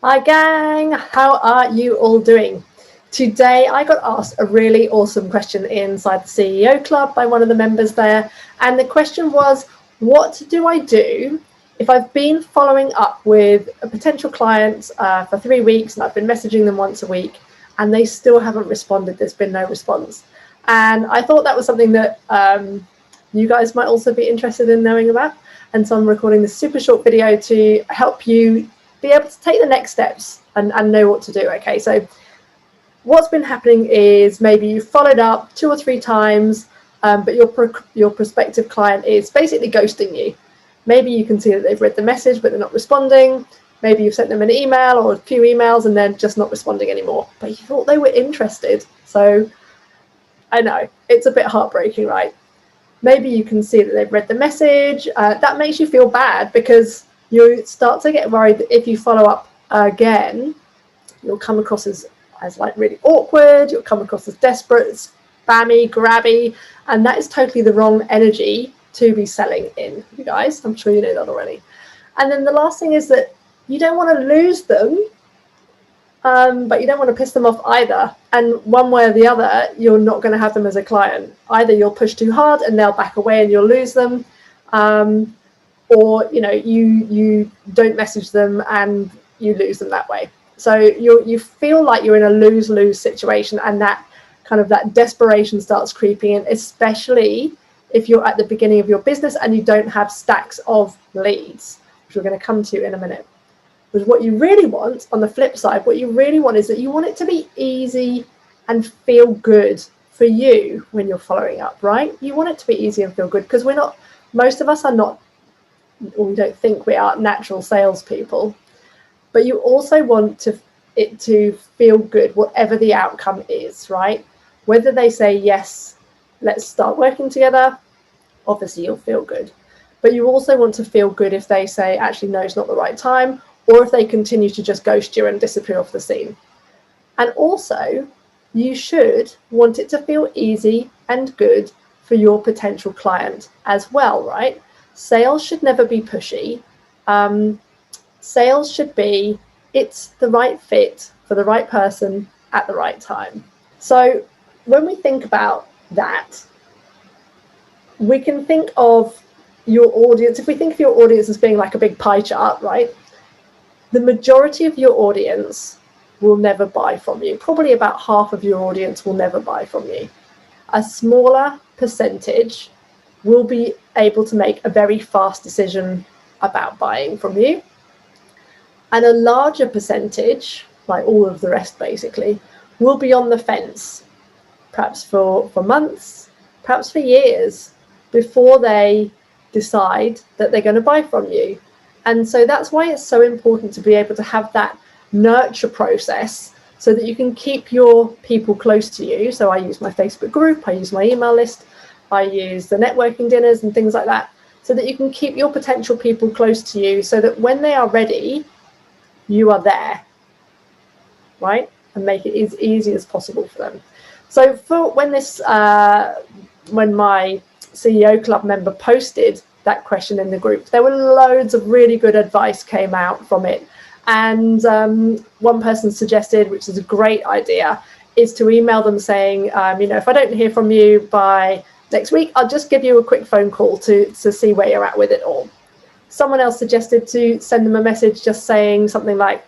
Hi gang, how are you all doing? Today I got asked a really awesome question inside the CEO Club by one of the members there, and the question was, what do I do if I've been following up with a potential client for 3 weeks and I've been messaging them once a week and they still haven't responded, there's been no response. And I thought that was something that you guys might also be interested in knowing about. And so I'm recording this super short video to help you be able to take the next steps and know what to do. Okay, so what's been happening is maybe you followed up 2 or 3 times, but your prospective client is basically ghosting you. Maybe you can see that they've read the message, but they're not responding. Maybe you've sent them an email or a few emails and they're just not responding anymore, but you thought they were interested. So I know, it's a bit heartbreaking, right? Maybe you can see that they've read the message. That makes you feel bad because you start to get worried that if you follow up again, you'll come across as like really awkward, you'll come across as desperate, spammy, grabby, and that is totally the wrong energy to be selling in, you guys. I'm sure you know that already. And then the last thing is that you don't want to lose them, but you don't want to piss them off either. And one way or the other, you're not going to have them as a client. Either you'll push too hard and they'll back away and you'll lose them, or you don't message them and you lose them that way. So you feel like you're in a lose-lose situation, and that kind of that desperation starts creeping in, especially if you're at the beginning of your business and you don't have stacks of leads, which we're going to come to in a minute. But what you really want, on the flip side, what you really want is that you want it to be easy and feel good for you when you're following up, right? You want it to be easy and feel good because most of us are not, or we don't think we are natural salespeople, but you also want it to feel good, whatever the outcome is, right? Whether they say, yes, let's start working together, obviously you'll feel good. But you also want to feel good if they say, actually, no, it's not the right time, or if they continue to just ghost you and disappear off the scene. And also, you should want it to feel easy and good for your potential client as well, right? Sales should never be pushy. Sales should be, it's the right fit for the right person at the right time. So when we think about that, we can think of your audience. If we think of your audience as being like a big pie chart, right? The majority of your audience will never buy from you. Probably about half of your audience will never buy from you. A smaller percentage will be able to make a very fast decision about buying from you. And a larger percentage, like all of the rest basically, will be on the fence, perhaps for months, perhaps for years, before they decide that they're going to buy from you. And so that's why it's so important to be able to have that nurture process so that you can keep your people close to you. So I use my Facebook group, I use my email list, I use the networking dinners and things like that, so that you can keep your potential people close to you so that when they are ready, you are there, right? And make it as easy as possible for them. So for when my CEO Club member posted that question in the group, there were loads of really good advice came out from it. And one person suggested, which is a great idea, is to email them saying, if I don't hear from you by next week, I'll just give you a quick phone call to see where you're at with it all. Someone else suggested to send them a message just saying something like,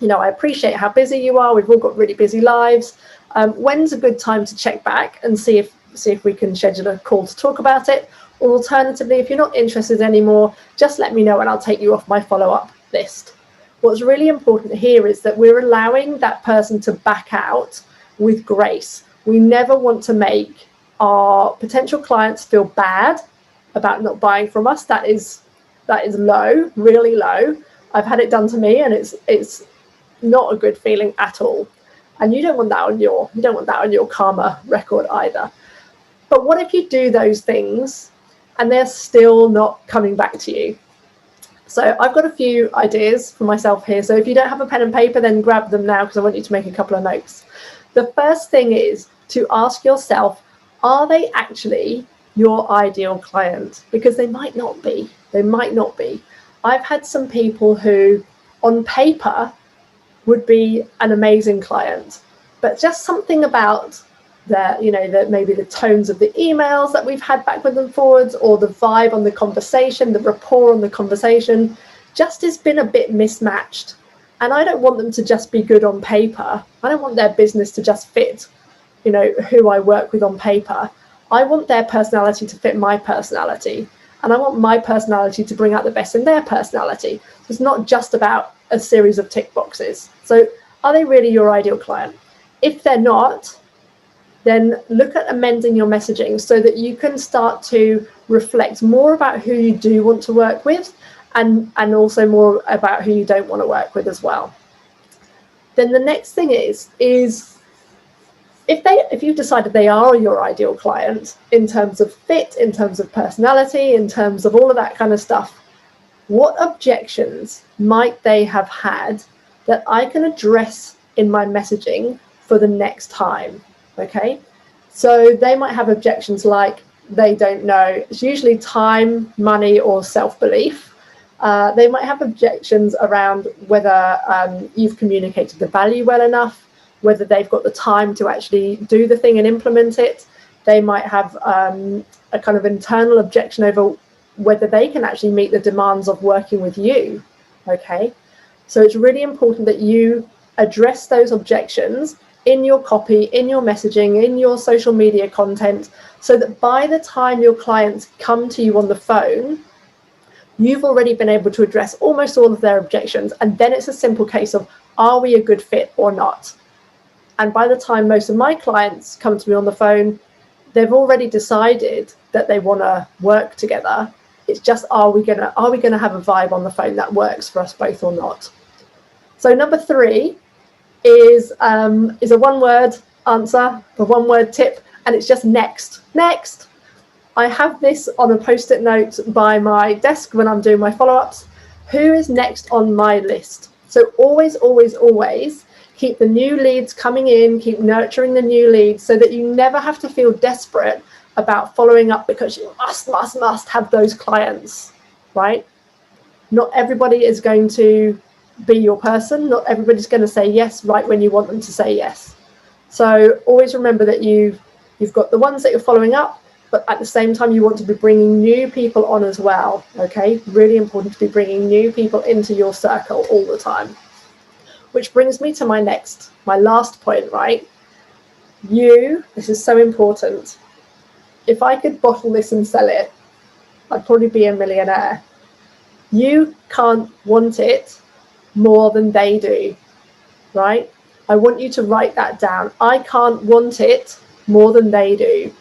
I appreciate how busy you are. We've all got really busy lives. When's a good time to check back and see if we can schedule a call to talk about it? Or alternatively, if you're not interested anymore, just let me know and I'll take you off my follow-up list. What's really important here is that we're allowing that person to back out with grace. We never want to make our potential clients feel bad about not buying from us. That is low, really low. I've had it done to me and it's not a good feeling at all. And you don't want that on your karma record either. But what if you do those things and they're still not coming back to you? So I've got a few ideas for myself here. So if you don't have a pen and paper, then grab them now because I want you to make a couple of notes. The first thing is to ask yourself, are they actually your ideal client? Because they might not be. I've had some people who on paper would be an amazing client, but just something about maybe the tones of the emails that we've had backwards and forwards, or the vibe on the conversation, the rapport on the conversation, just has been a bit mismatched. And I don't want them to just be good on paper. I don't want their business to just fit, who I work with on paper. I want their personality to fit my personality. And I want my personality to bring out the best in their personality. It's not just about a series of tick boxes. So are they really your ideal client? If they're not, then look at amending your messaging so that you can start to reflect more about who you do want to work with, and also more about who you don't want to work with as well. Then the next thing is if you've decided they are your ideal client in terms of fit, in terms of personality, in terms of all of that kind of stuff, what objections might they have had that I can address in my messaging for the next time? Okay, so they might have objections like they don't know. It's usually time, money, or self-belief. They might have objections around whether you've communicated the value well enough, whether they've got the time to actually do the thing and implement it. They might have a kind of internal objection over whether they can actually meet the demands of working with you. Okay, so it's really important that you address those objections in your copy, in your messaging, in your social media content, so that by the time your clients come to you on the phone, you've already been able to address almost all of their objections. And then it's a simple case of, are we a good fit or not? And by the time most of my clients come to me on the phone, they've already decided that they want to work together. It's just, are we gonna have a vibe on the phone that works for us both or not? So number 3 is a one-word answer, a one-word tip, and it's just next. Next. I have this on a post-it note by my desk when I'm doing my follow-ups. Who is next on my list? So always, always, always keep the new leads coming in, keep nurturing the new leads so that you never have to feel desperate about following up because you must have those clients, right? Not everybody is going to be your person. Not everybody's going to say yes right when you want them to say yes. So always remember that you've got the ones that you're following up, but at the same time you want to be bringing new people on as well. Okay, really important to be bringing new people into your circle all the time. Which brings me to my last point, right? This is so important. If I could bottle this and sell it, I'd probably be a millionaire. You can't want it more than they do, right? I want you to write that down. I can't want it more than they do.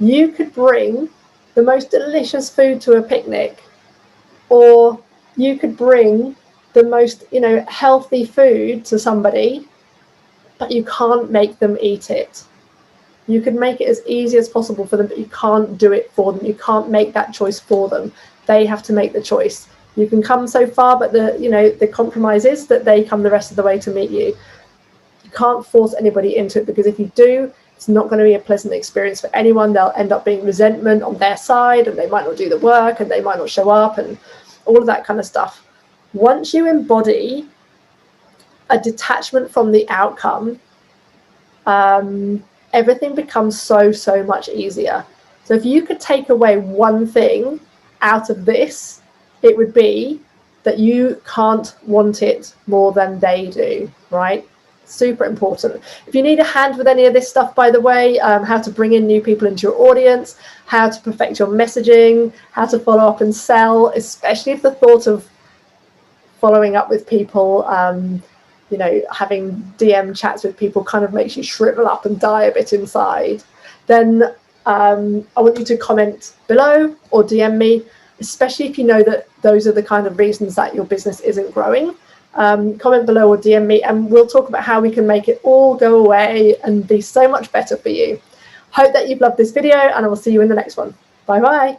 You could bring the most delicious food to a picnic, or you could bring the most, healthy food to somebody, but you can't make them eat it. You can make it as easy as possible for them, but you can't do it for them. You can't make that choice for them. They have to make the choice. You can come so far, but the compromise is that they come the rest of the way to meet you. You can't force anybody into it, because if you do, it's not going to be a pleasant experience for anyone. There'll end up being resentment on their side, and they might not do the work, and they might not show up, and all of that kind of stuff. Once you embody a detachment from the outcome, everything becomes so much easier. So if you could take away one thing out of this, it would be that you can't want it more than they do, right? Super important. If you need a hand with any of this stuff, by the way, how to bring in new people into your audience, how to perfect your messaging, how to follow up and sell, especially if the thought of following up with people, having DM chats with people kind of makes you shrivel up and die a bit inside, then I want you to comment below or DM me, especially if you know that those are the kind of reasons that your business isn't growing. Comment below or DM me, and we'll talk about how we can make it all go away and be so much better for you. Hope that you've loved this video, and I will see you in the next one. Bye bye.